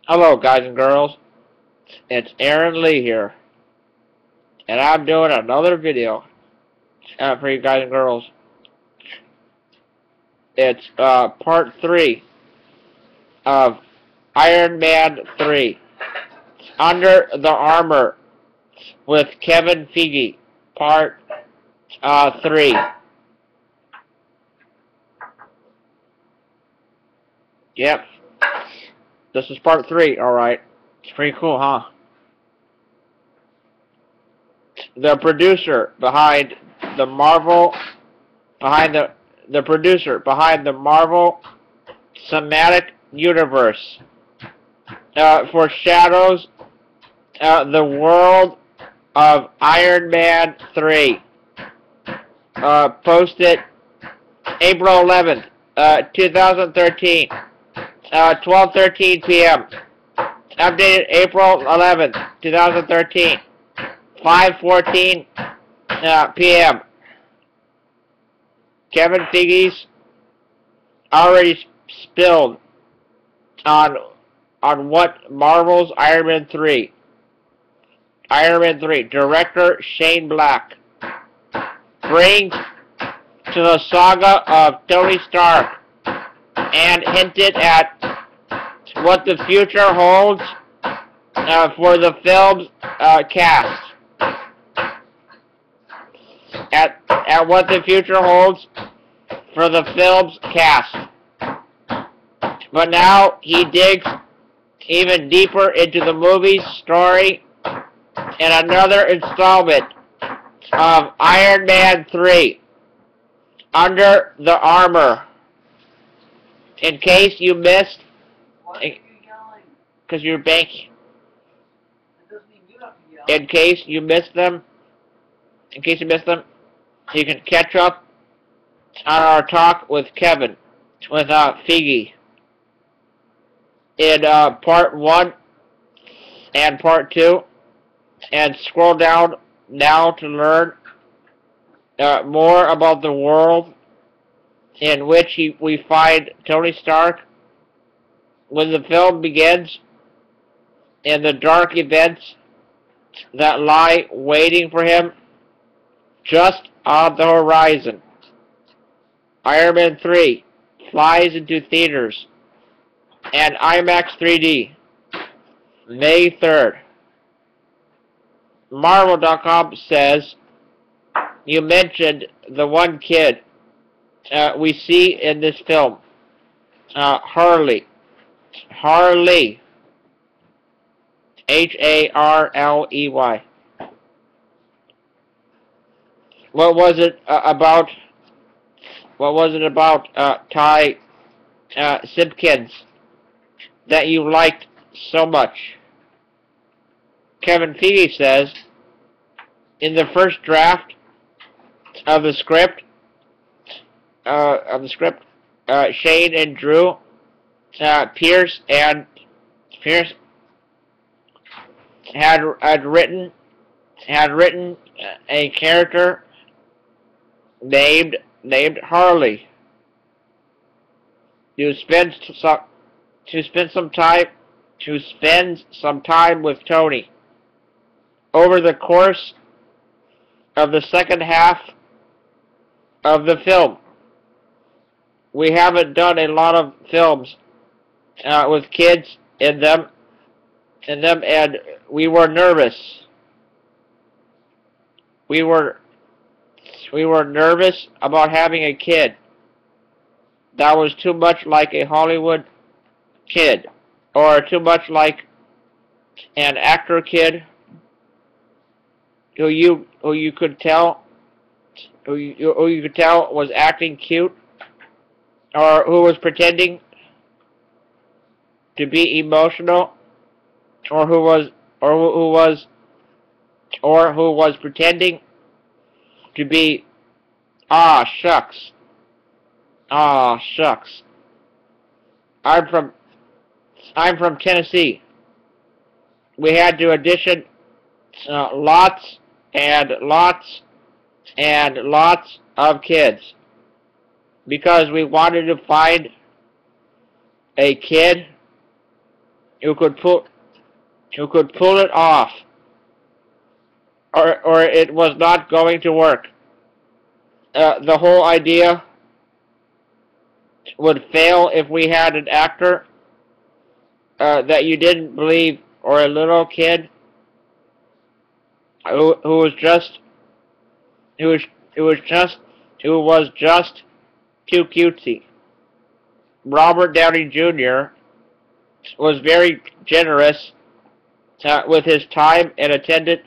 Hello, guys and girls. It's Aaron Lee here, and I'm doing another video for you guys and girls. It's part 3 of Iron Man 3, Under the Armor with Kevin Feige, part 3. Yep, this is part 3. All right, it's pretty cool, huh? The producer behind the Marvel, the producer behind the Marvel Cinematic Universe, foreshadows the world of Iron Man 3. Posted April 11th, 2013, 12:13 p.m. Updated April 11th, 2013, 5:14 p.m. Kevin Feige's already spilled on what Marvel's Iron Man 3. Director Shane Black brings to the saga of Tony Stark, and hinted at what the future holds for the film's cast. At what the future holds for the film's cast. But now he digs even deeper into the movie's story in another installment of Iron Man 3, Under the Armor. In case you missed, because you're banking. In case you missed them, you can catch up on our talk with Kevin, with Feige, in part 1 and part 2, and scroll down now to learn more about the world in which we find Tony Stark when the film begins, and the dark events that lie waiting for him just on the horizon. Iron Man 3 flies into theaters and IMAX 3D May 3rd. Marvel.com says, you mentioned the one kid we see in this film, Harley, Harley, What was it about? What was it about Ty Simpkins that you liked so much? Kevin Feige says, in the first draft of the script, Shane and Drew Pierce had written a character named Harley to spend some time with Tony. Over the course of the second half of the film, we haven't done a lot of films with kids in them, and we were nervous. We were nervous about having a kid that was too much like a Hollywood kid, or too much like an actor kid who you could tell was acting cute, or who was pretending to be emotional, or who was pretending to be shucks. I'm from Tennessee. We had to audition lots of kids because we wanted to find a kid who could pull it off, or it was not going to work. The whole idea would fail if we had an actor that you didn't believe, or a little kid who was just who was just too cutesy. Robert Downey Jr. was very generous with his time and attended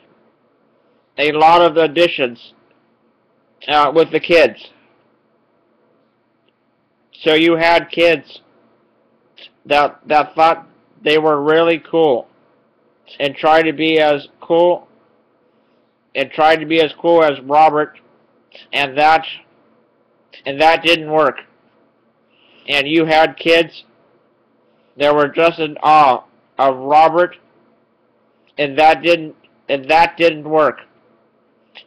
a lot of the auditions with the kids. So you had kids that thought they were really cool and tried to be as cool as Robert, and that didn't work. And you had kids that were just in awe of Robert, and that didn't work.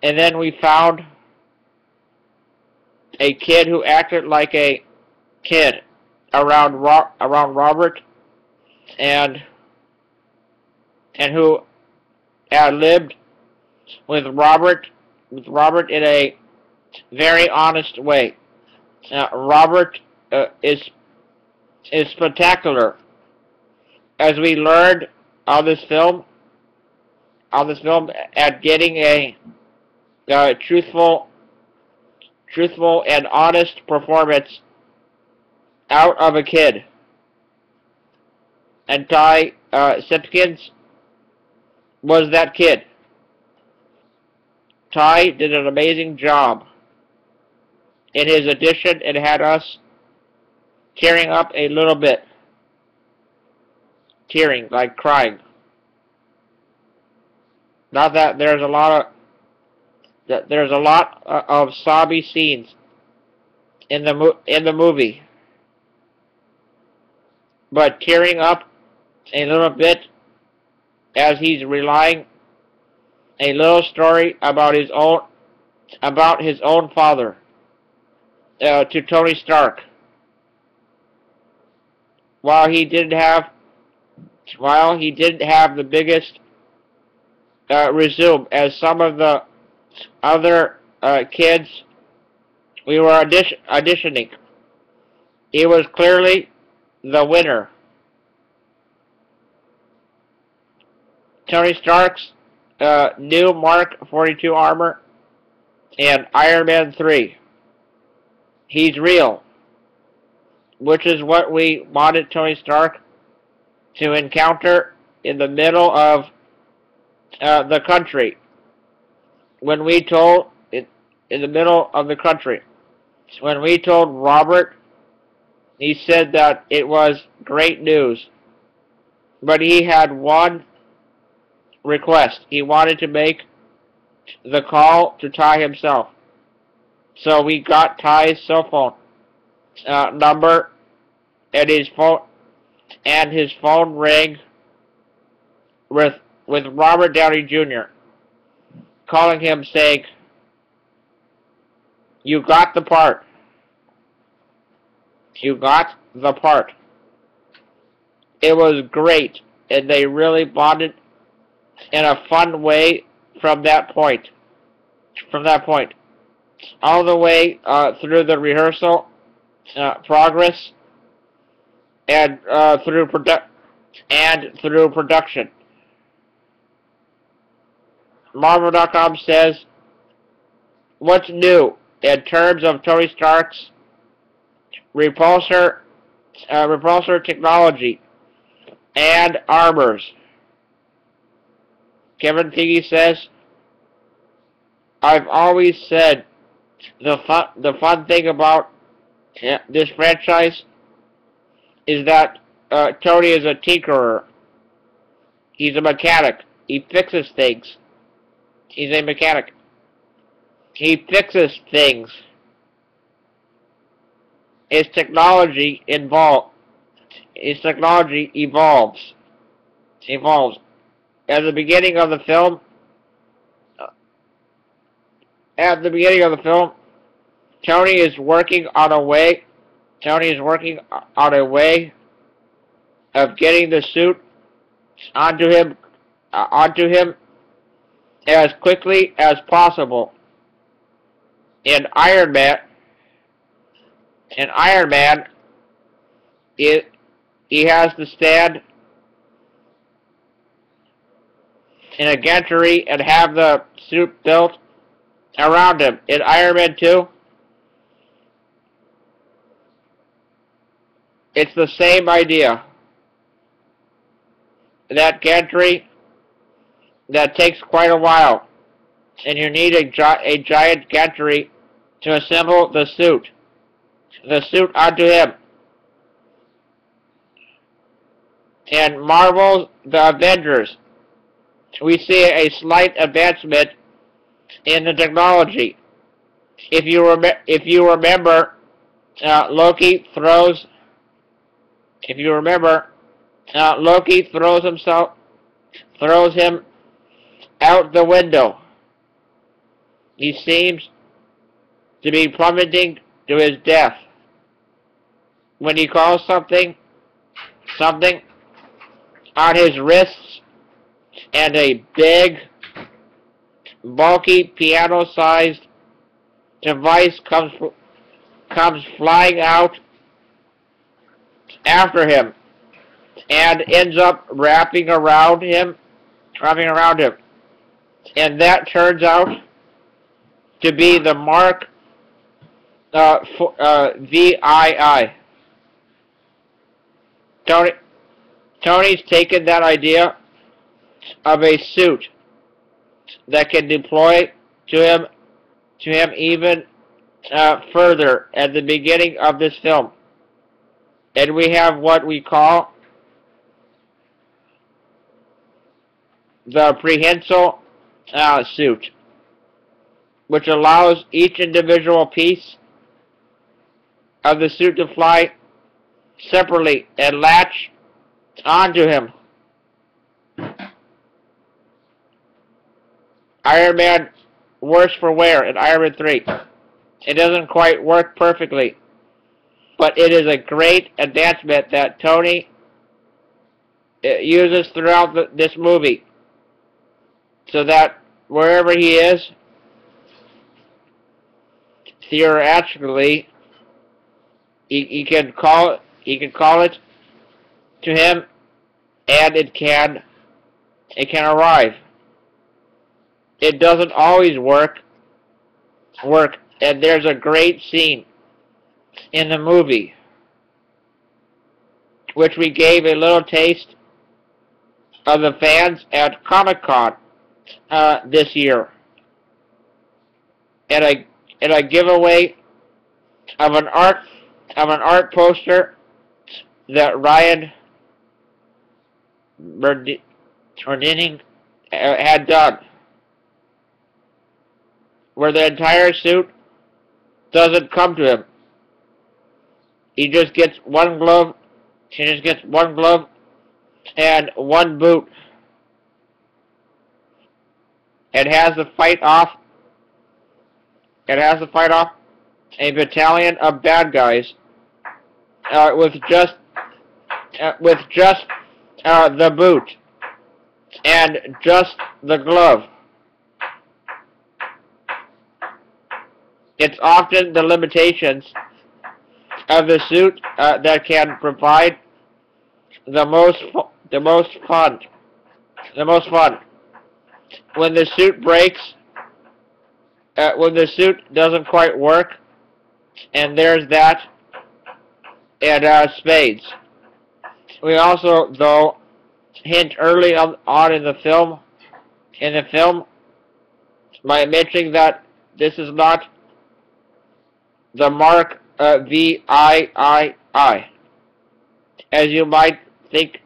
And then we found a kid who acted like a kid around Robert, and who lived with Robert in a very honest way. Robert is spectacular, as we learned on this film at getting a truthful and honest performance out of a kid. And Ty Simpkins was that kid. Ty did an amazing job in his audition and had us tearing up a little bit. Tearing, like crying. Not that there's a lot of sobby scenes in the movie, but tearing up a little bit as he's relaying a little story about his own father to Tony Stark. While he didn't have the biggest resume as some of the other kids we were auditioning, he was clearly the winner. Tony Stark's new Mark 42 armor and Iron Man 3. He's real, which is what we wanted Tony Stark to encounter in the middle of the country. When we told Robert, he said that it was great news, but he had one request. He wanted to make the call to Ty himself. So we got Ty's cell phone number, and his phone rang with Robert Downey Jr. calling him, saying, "You got the part. You got the part." It was great, and they really bonded in a fun way from that point. All the way through the rehearsal progress and through production. Marvel.com says, "What's new in terms of Tony Stark's repulsor technology and armors?" Kevin Feige says, "I've always said the fun thing about this franchise is that Tony is a tinkerer. He's a mechanic. He fixes things. He's a mechanic. He fixes things. His technology evolves. At the beginning of the film, Tony is working on a way of getting the suit onto him as quickly as possible. In Iron Man, in Iron Man, he has to stand in a gantry and have the suit built around him. In Iron Man 2, it's the same idea. That gantry, that takes quite a while, and you need a giant gantry to assemble the suit onto him. And Marvel's The Avengers, we see a slight advancement in the technology. If you remember, Loki throws him out the window. He seems to be plummeting to his death. When he calls something on his wrists, and a big, bulky, piano-sized device comes flying out after him and ends up wrapping around him. And that turns out to be the Mark VII. Tony's taken that idea of a suit that can deploy to him even further at the beginning of this film. And we have what we call the prehensile suit, which allows each individual piece of the suit to fly separately and latch onto him. Iron Man worse for wear in Iron Man 3. It doesn't quite work perfectly, but it is a great advancement that Tony uses throughout this movie, so that wherever he is, theoretically, he can call it to him, and it can arrive. It doesn't always work, and there's a great scene in the movie which we gave a little taste of the fans at Comic-Con this year, and a giveaway of an art poster that Ryan Berdinning had done, where the entire suit doesn't come to him. He just gets one glove. And one boot, and has to fight off. A battalion of bad guys with just the boot and just the glove. It's often the limitations of the suit that can provide the most fun. When the suit breaks, when the suit doesn't quite work, and there's that, and spades. We also, though, hint early on in the film, by mentioning that this is not the Mark VII, as you might think,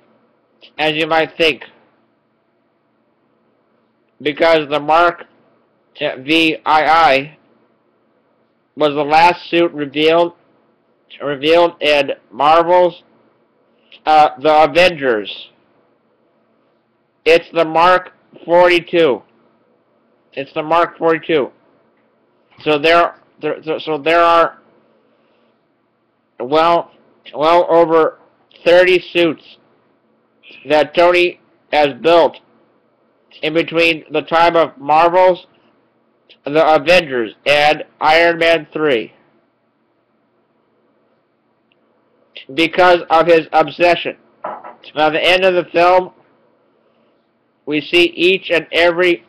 because the Mark VII was the last suit revealed in Marvel's The Avengers. It's the Mark 42. So there are well over 30 suits that Tony as built in between the time of Marvel's The Avengers and Iron Man 3. Because of his obsession. By the end of the film, we see each and every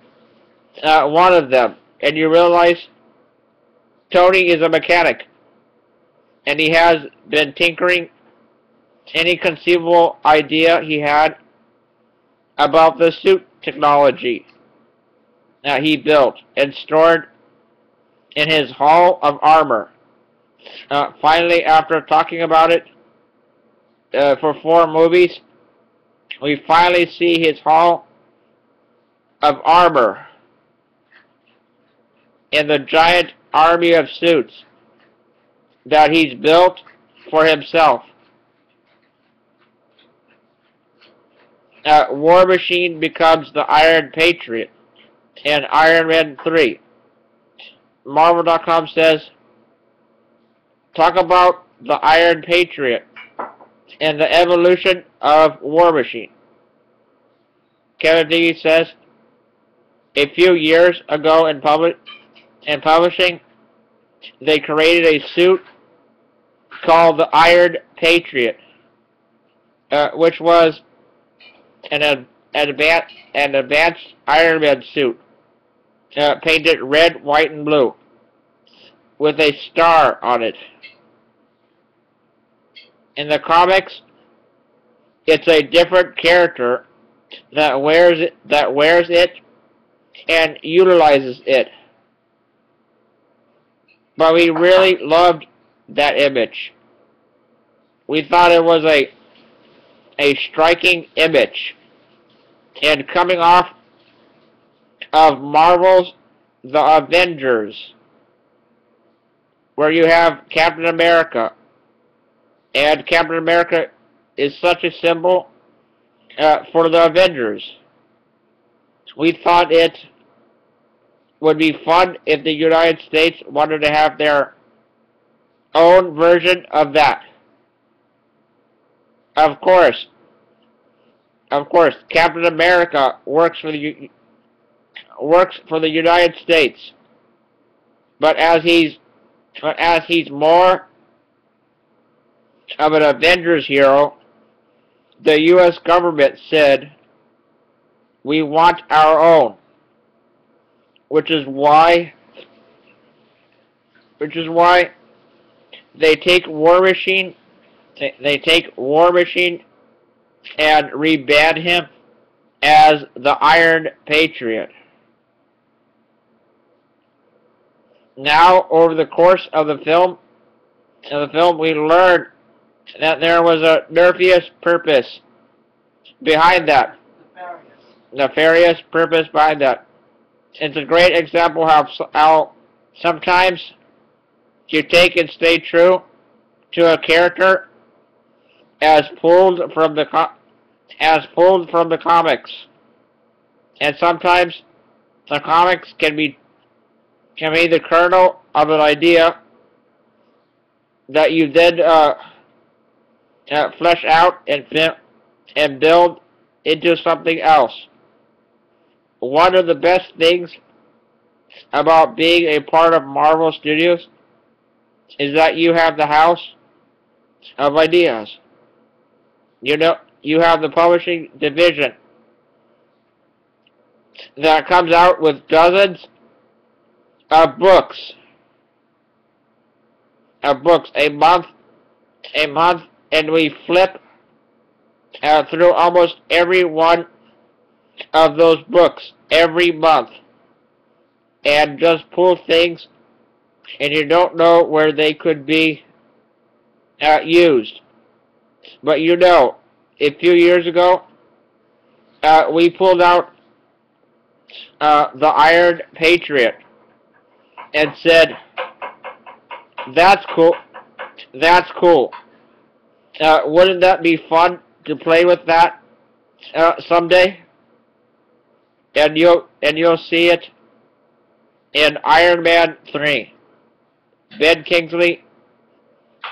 one of them, and you realize Tony is a mechanic, and he has been tinkering any conceivable idea he had about the suit technology that he built and stored in his Hall of Armor. Finally, after talking about it for 4 movies, we finally see his Hall of Armor and the giant army of suits that he's built for himself. War Machine becomes the Iron Patriot in Iron Man 3. Marvel.com says, talk about the Iron Patriot and the evolution of War Machine. Kevin Feige says, a few years ago in publishing, they created a suit called the Iron Patriot, which was an advanced Iron Man suit, painted red, white, and blue, with a star on it. In the comics, it's a different character that wears it and utilizes it. But we really loved that image. We thought it was a striking image. And coming off of Marvel's The Avengers, where you have Captain America, and Captain America is such a symbol for the Avengers. We thought it would be fun if the United States wanted to have their own version of that. Of course, Captain America works for the United States, but as he's more of an Avengers hero, the U.S. government said, we want our own, which is why they take War Machine and rebrand him as the Iron Patriot. Now, over the course of the film, we learn that there was a nefarious purpose behind that. Nefarious purpose behind that. It's a great example how sometimes you take and stay true to a character as pulled from the comics, and sometimes the comics can be the kernel of an idea that you then flesh out and build into something else. One of the best things about being a part of Marvel Studios is that you have the house of ideas. You know, you have the publishing division that comes out with dozens of books a month, and we flip through almost every one of those books every month and just pull things, and you don't know where they could be used. But you know, a few years ago, we pulled out the Iron Patriot and said, that's cool. That's cool. Wouldn't that be fun to play with that someday? And you'll see it in Iron Man 3. Ben Kingsley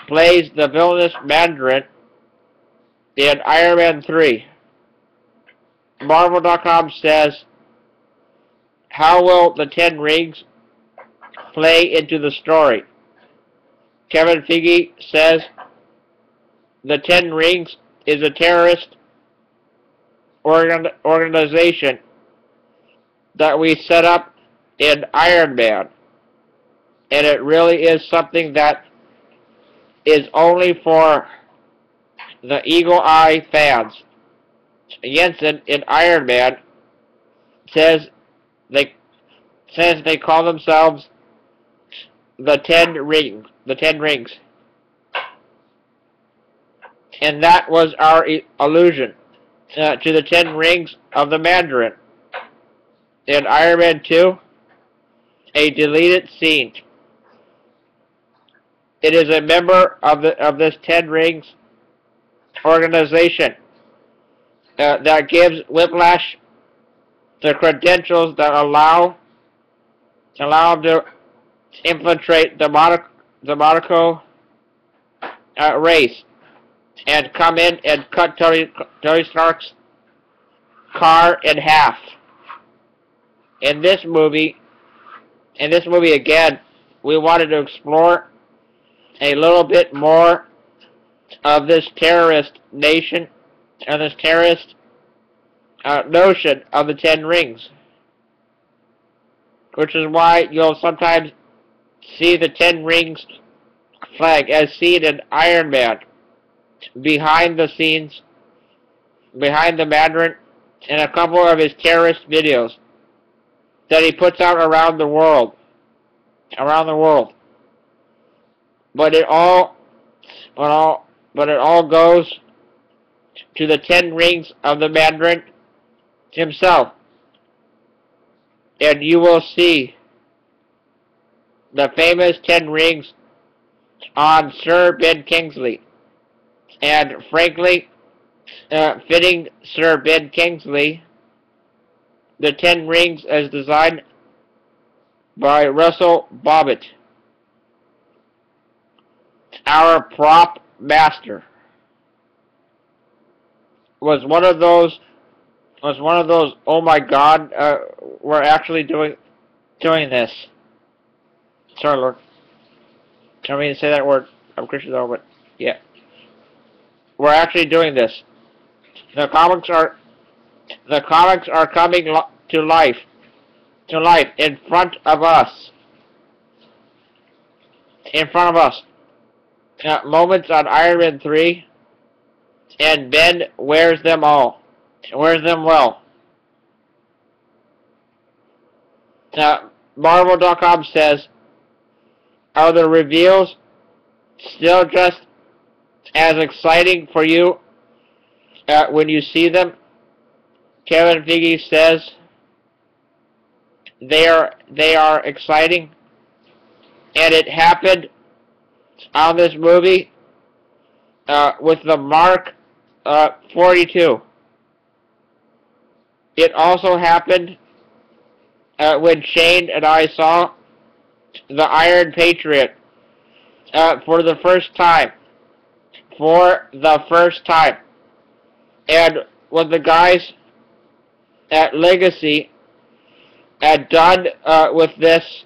plays the villainous Mandarin in Iron Man 3. Marvel.com says, how will the Ten Rings play into the story? Kevin Feige says, the Ten Rings is a terrorist organization that we set up in Iron Man. And it really is something that is only for the Eagle Eye fans. Jensen in Iron Man says they call themselves the Ten Rings. The Ten Rings. And that was our allusion to the Ten Rings of the Mandarin. In Iron Man 2, a deleted scene. It is a member of this Ten Rings organization that gives Whiplash the credentials that allow him to infiltrate the Monaco race and come in and cut Tony Stark's car in half. In this movie again, we wanted to explore a little bit more of this terrorist nation and this terrorist notion of the Ten Rings, which is why you'll sometimes see the Ten Rings flag as seen in Iron Man behind the scenes, behind the Mandarin, in a couple of his terrorist videos that he puts out around the world. But it all goes to the Ten Rings of the Mandarin himself. And you will see the famous Ten Rings on Sir Ben Kingsley. And frankly, fitting Sir Ben Kingsley, the Ten Rings as designed by Russell Bobbitt, our prop master, was one of those. Oh my God, we're actually doing this. Sorry, Lord. I don't mean to say that word. I'm Christian though, but yeah, we're actually doing this. The comics are coming to life in front of us. Moments on Iron Man 3, and Ben wears them all. Wears them well. Marvel.com says, are the reveals still just as exciting for you when you see them? Kevin Feige says they are exciting, and it happened on this movie with the Mark 42. It also happened when Shane and I saw the Iron Patriot for the first time. And when the guys at Legacy had done with this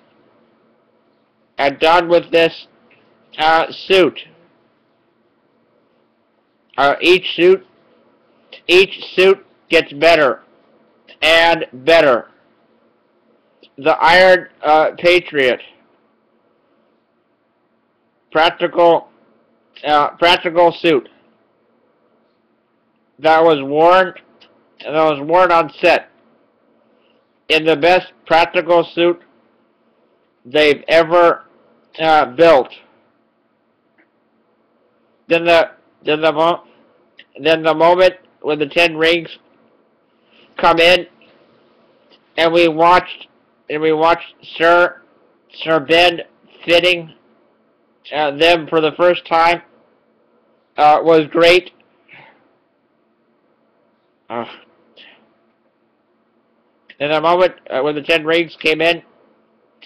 suit. Each suit gets better and better. The Iron Patriot, practical suit that was worn on set in the best practical suit they've ever built. Then the moment when the Ten Rings come in, and we watched Sir Ben fitting them for the first time, was great. And the moment when the Ten Rings came in,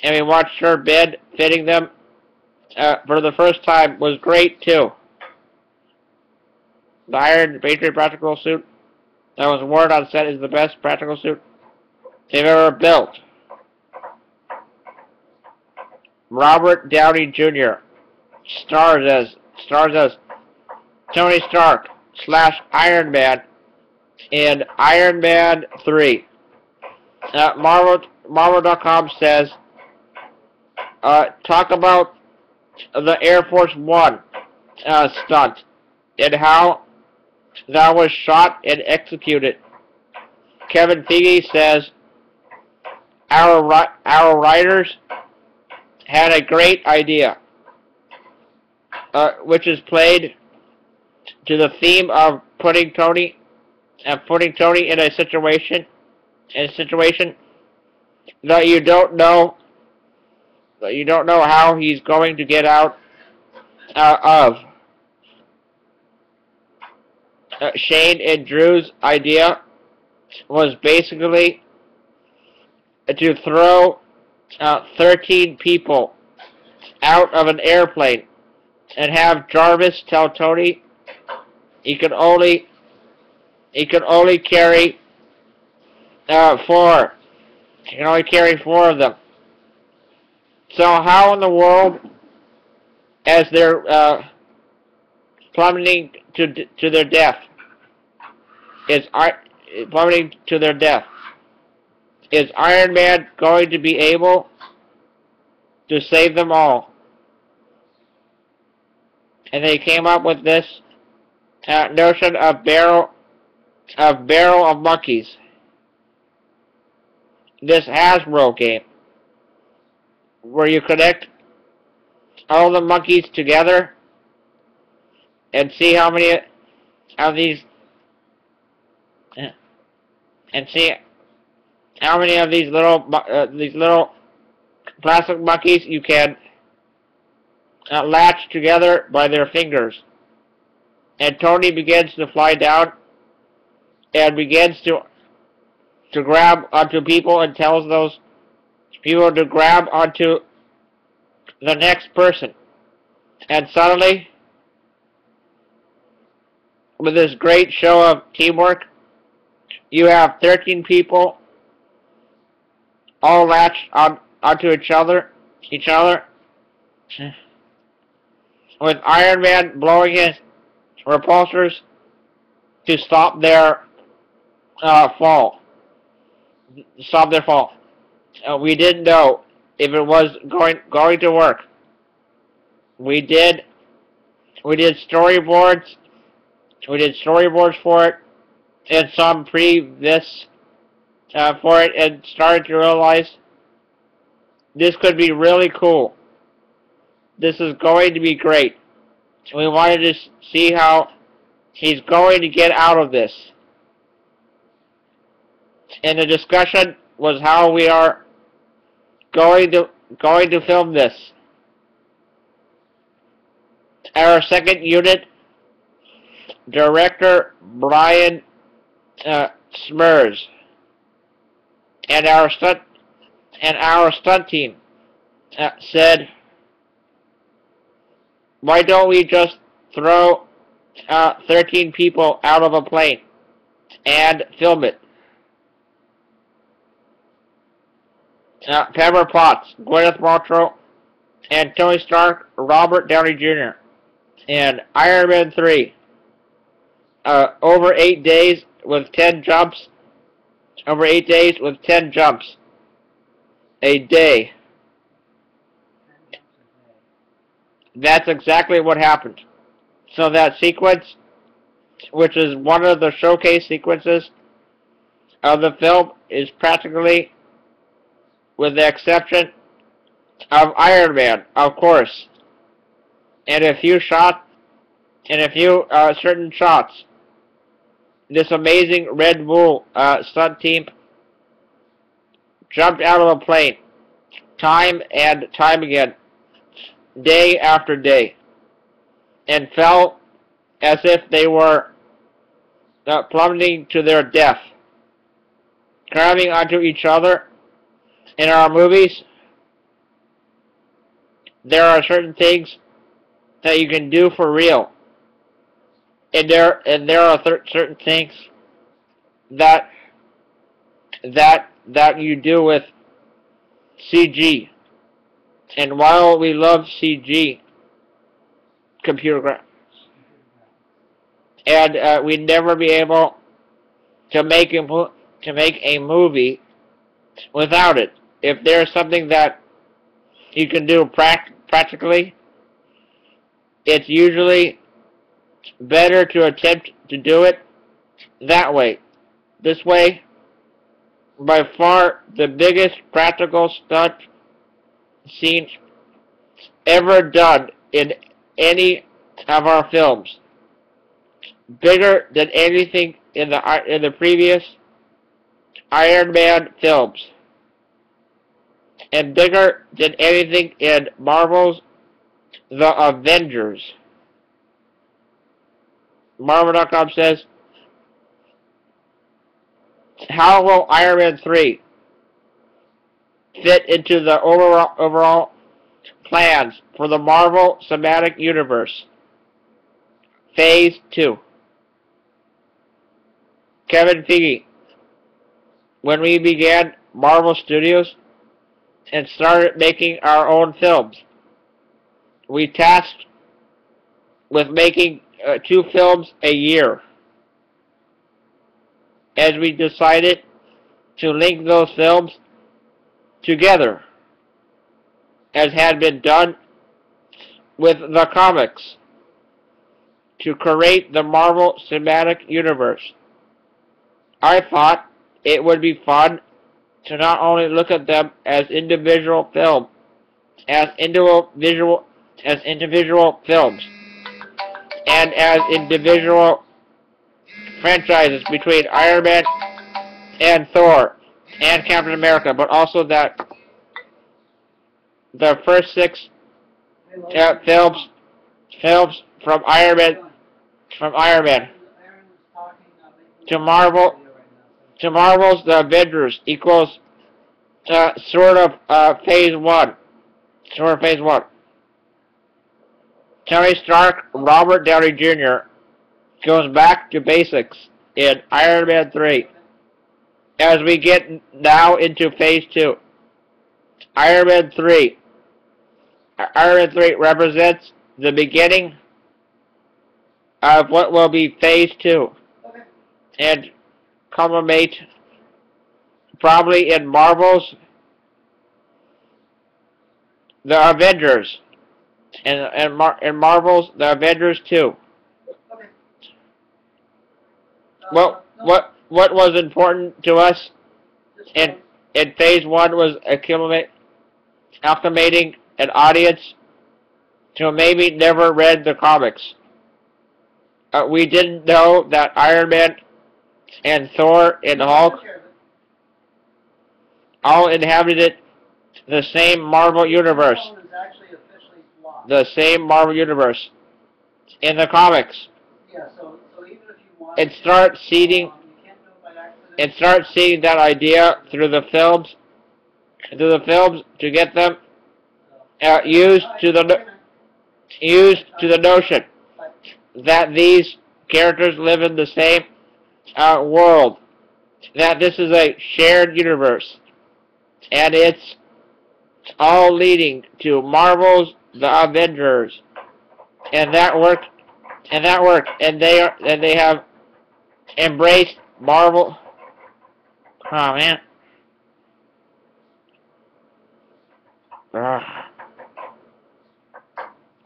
and we watched Sir Ben fitting them for the first time, was great too. The Iron Patriot practical suit that was worn on set is the best practical suit they've ever built. Robert Downey Jr. stars as Tony Stark / Iron Man in Iron Man 3. Marvel.com says, talk about the Air Force One stunt and how that was shot and executed. Kevin Feige says, our writers had a great idea, which is played to the theme of putting Tony in a situation that you don't know how he's going to get out of. Shane and Drew's idea was basically to throw 13 people out of an airplane and have Jarvis tell Tony he can only carry 4. He can only carry 4 of them. So how in the world, as they're plummeting to their death, is Iron Man going to be able to save them all? And they came up with this notion of barrel of monkeys. This Hasbro game, where you connect all the monkeys together and see how many of these little plastic monkeys you can latch together by their fingers. And Tony begins to fly down and begins to grab onto people and tells those people to grab onto the next person. And suddenly, with this great show of teamwork, you have 13 people all latched onto each other, with Iron Man blowing his repulsors to stop their fall. We didn't know if it was going to work. We did storyboards. We did storyboards for it and some this for it, and started to realize this could be really cool. This is going to be great. We wanted to see how he's going to get out of this. And the discussion was how we are going to film this. Our second unit director, Brian Smurs, and our stunt team said, why don't we just throw 13 people out of a plane and film it? Pepper Potts, Gwyneth Paltrow, and Tony Stark, Robert Downey Jr. in Iron Man 3. Over 8 days with 10 jumps. Over 8 days with 10 jumps a day. That's exactly what happened. So that sequence, which is one of the showcase sequences of the film, is practically, with the exception of Iron Man, of course, and a few certain shots, this amazing Red Bull stunt team jumped out of a plane time and time again, day after day, and fell as if they were plummeting to their death, grabbing onto each other. In our movies, there are certain things that you can do for real, and there are certain things that that you do with CG. And while we love CG, computer graphics, and we'd never be able to make a movie without it. If there's something that you can do practically, it's usually better to attempt to do it that way. This way, by far the biggest practical stunt scene ever done in any of our films. Bigger than anything in the previous Iron Man films. And bigger than anything in Marvel's The Avengers. Marvel.com says, how will Iron Man 3 fit into the overall plans for the Marvel Cinematic Universe? Phase 2. Kevin Feige. When we began Marvel Studios and started making our own films, we tasked with making 2 films a year. As we decided to link those films together, as had been done with the comics, to create the Marvel Cinematic Universe. I thought it would be fun to not only look at them as individual films, as individual films, and as individual franchises between Iron Man and Thor and Captain America, but also that the first 6 films from Iron Man to Marvel's The Avengers equals sort of phase 1. Tony Stark, Robert Downey Jr. goes back to basics in Iron Man 3. As we get now into phase 2, Iron Man 3 represents the beginning of what will be phase 2, and culminate probably in Marvel's The Avengers, and Marvel's The Avengers 2. Well, what was important to us in phase 1 was acclimating an audience who maybe never read the comics. We didn't know that Iron Man and Thor and Hulk all inhabited the same Marvel universe. The same Marvel universe in the comics. And start seeding that idea through the films to get them used to the notion that these characters live in the same world, that this is a shared universe, and it's all leading to Marvel's The Avengers, and that worked, and they have embraced Marvel. Oh man.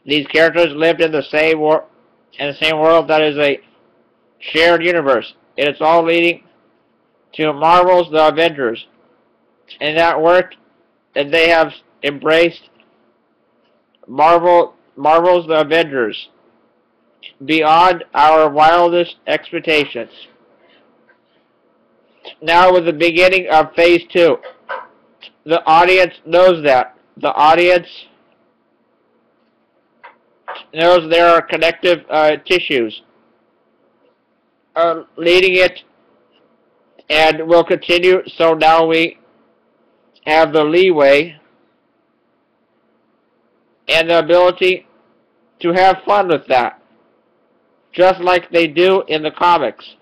These characters lived in the same world that is a shared universe. And it's all leading to Marvel's The Avengers. And that worked, and they have embraced Marvel's The Avengers beyond our wildest expectations. Now with the beginning of phase 2, the audience knows that. The audience knows there are connective tissues leading it, and will continue. So now we have the leeway and the ability to have fun with that, just like they do in the comics.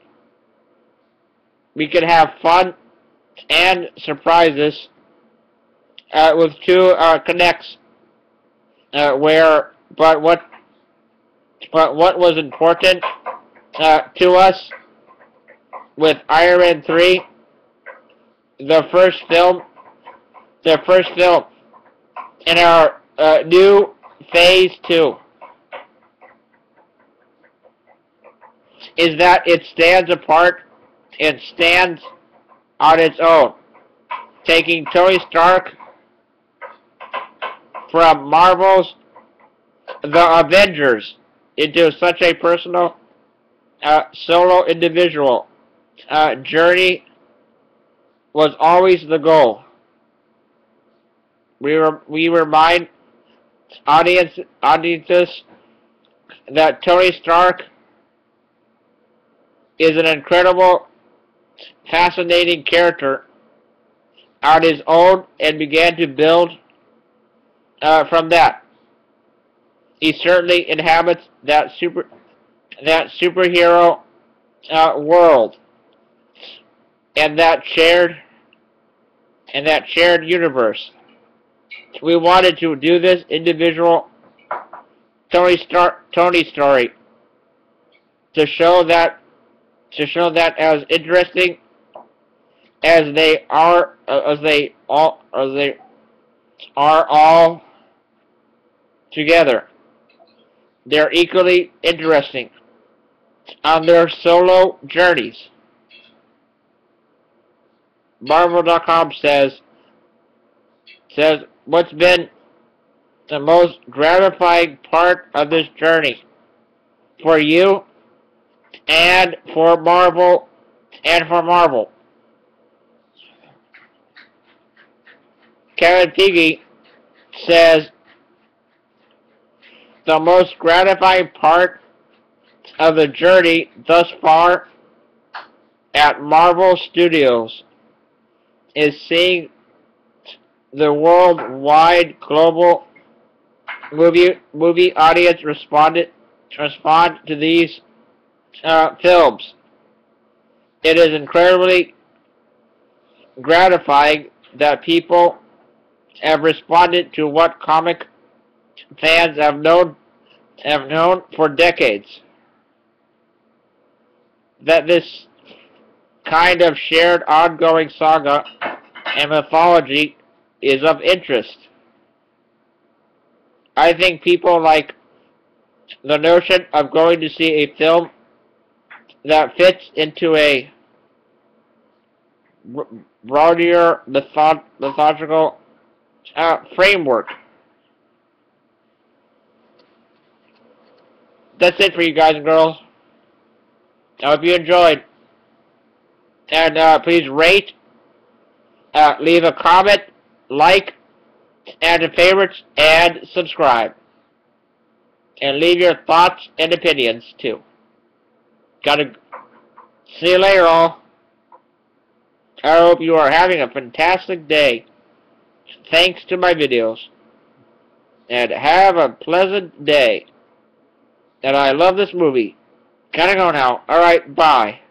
we could have fun and surprises with two connects. But what was important to us with Iron Man 3, the first film in our new Phase 2, is that it stands apart and stands on its own, taking Tony Stark from Marvel's The Avengers into such a personal, solo individual journey was always the goal. We remind audiences that Tony Stark is an incredible, fascinating character on his own, and began to build from that. He certainly inhabits that superhero world and that shared universe. We wanted to do this individual Tony story to show that as interesting as they are all together, they're equally interesting on their solo journeys. Marvel.com says what's been the most gratifying part of this journey for you and for Marvel Kevin Feige says the most gratifying part of the journey thus far at Marvel Studios is seeing the worldwide global movie audience respond to these films. It is incredibly gratifying that people have responded to what comic fans have known for decades. That this kind of shared ongoing saga and mythology is of interest. I think people like the notion of going to see a film that fits into a broader mythological framework. That's it for you guys and girls. I hope you enjoyed. And please rate, leave a comment, like, add to favorites, and subscribe. And leave your thoughts and opinions, too. Gotta see you later, all. I hope you are having a fantastic day. Thanks to my videos. And have a pleasant day. And I love this movie. Gotta go now. Alright, bye.